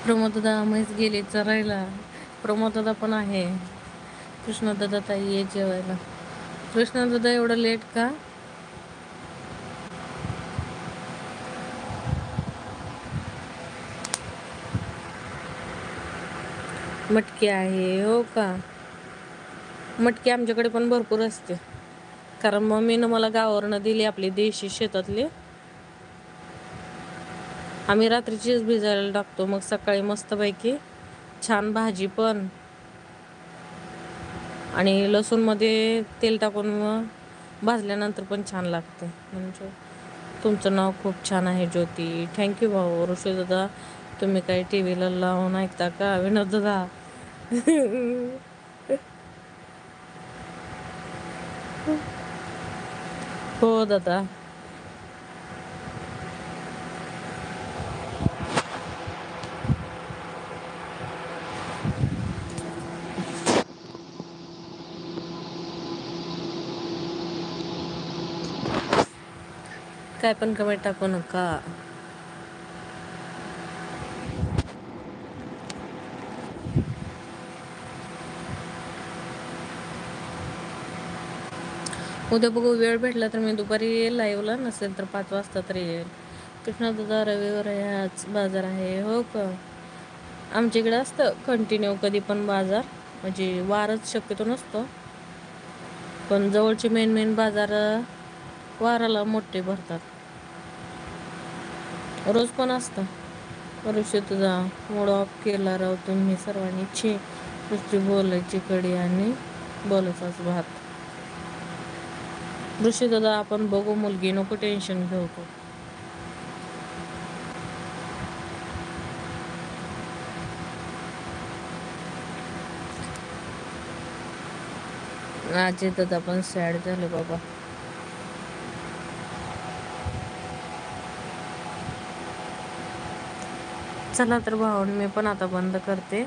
प्रमोददा म्हैस गेले चरायला. प्रमोददा पण आहे. कृष्णदादा ताई ये जेवायला. कृष्णदादा एवढं लेट का? मटकी आहे हो का? मटकी आमच्याकडे पण भरपूर असते, कारण मम्मीनं मला गावावरनं दिली आपली देशी शेतातली. आम्ही रात्रीचीच भिजायला टाकतो, मग सकाळी मस्तपैकी छान भाजी पण, आणि लसूण मध्ये तेल टाकून भाजल्यानंतर पण छान लागते. म्हणजे तुमचं नाव खूप छान आहे ज्योती. थँक्यू भाऊ. ऋषी दादा तुम्ही काही टी व्हीला लावून ऐकता का? विनोद दादा हो दादा. काय पण कमेंट टाकू नका. उद्या बघू, वेळ भेटला तर मी दुपारी येईल लाईव्हला, नसेल तर 5 वाजता तरी येईल. कृष्णदादा रविवार आहे आज बाजार आहे हो का? आमच्या इकडे असतं कंटिन्यू कधी पण बाजार, म्हणजे वारच शक्यतो नसतो, पण जवळचे मेन बाजार वाराला मोठे भरतात. रोज पण असतं. ऋषी तुझा मूड ऑफ केला राव तुम्ही सर्वांनी. छे, नुसती बोलायची कडी आणि बोलायचाच भात. ऋषी दादा आपण बघू मुलगी, नको टेन्शन घेऊ तू. आजी दादा पण सॅड झाले बाबा. चला तर भाऊ, मी पण आता बंद करते.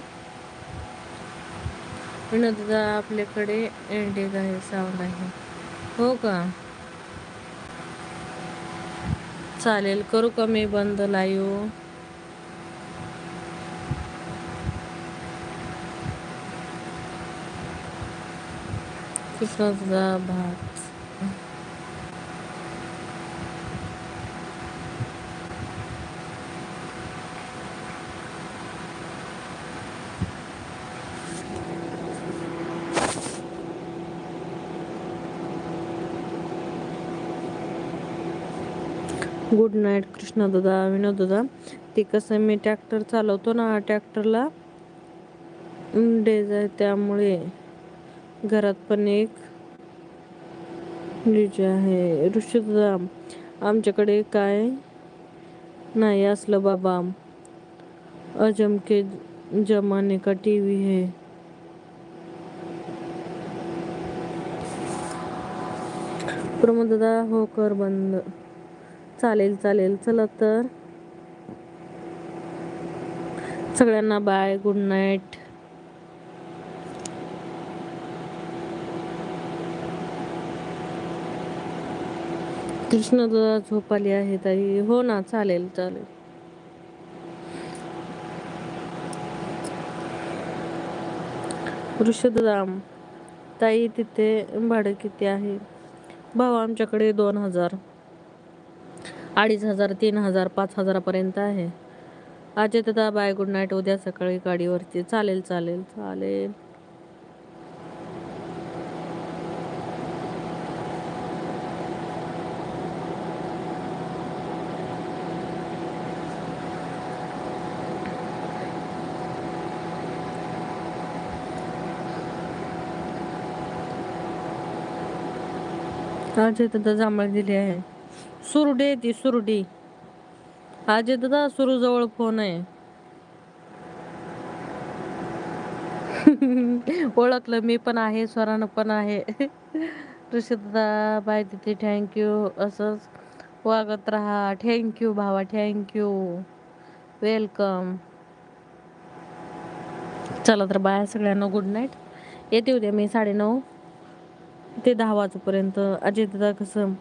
विनोद दादा आपल्याकडे एंडिंग आहे, साऊंड आहे हो का? चालेल, करू का मी बंद लाईव्ह? कृष्णाचा भात. Good night कृष्णदादा. विनोद दादा, ते कसं मी ट्रॅक्टर चालवतो ना, ट्रॅक्टरला डेज आहे, त्यामुळे घरात पण एक डीजे आहे. ऋषी दादा आमच्याकडे काय नाही असलं बाबा, अजम के जमाने का टीव्ही है. प्रमोद दादा हो कर बंद. चालेल चालेल, चला तर सगळ्यांना बाय, गुड नाईट. कृष्णदादा झोप आली आहे ताई. हो ना, चालेल चालेल. ऋषदादा ताई तिथे भाडं किती आहे? भाऊ आमच्याकडे 2000, 2500, 3000, 5000 आहे. अजय दादा बाय, गुड नाईट. उद्या सकाळी गाडीवरती. चालेल चालेल चालेल. अजय दादा जांभळ दिली आहे. सुरडी ती सुरडी. अजय दादा सुरू जवळ फोन आहे. ओळखलं मी पण आहे, स्वरानं पण आहे. ऋषदादा बाय तिथे, थँक्यू. असंच वागत राहा. थँक्यू भावा, थँक्यू, वेलकम. चला तर बाय सगळ्यांना, गुड नाईट. येते उद्या मी 9:30 ते 10 वाजेपर्यंत. अजय दादा कसं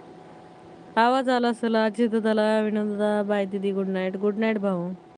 आवाज आला असेल अजय दादाला. विनोद दादा बाय दीदी, गुड नाईट. गुड नाईट भाऊ.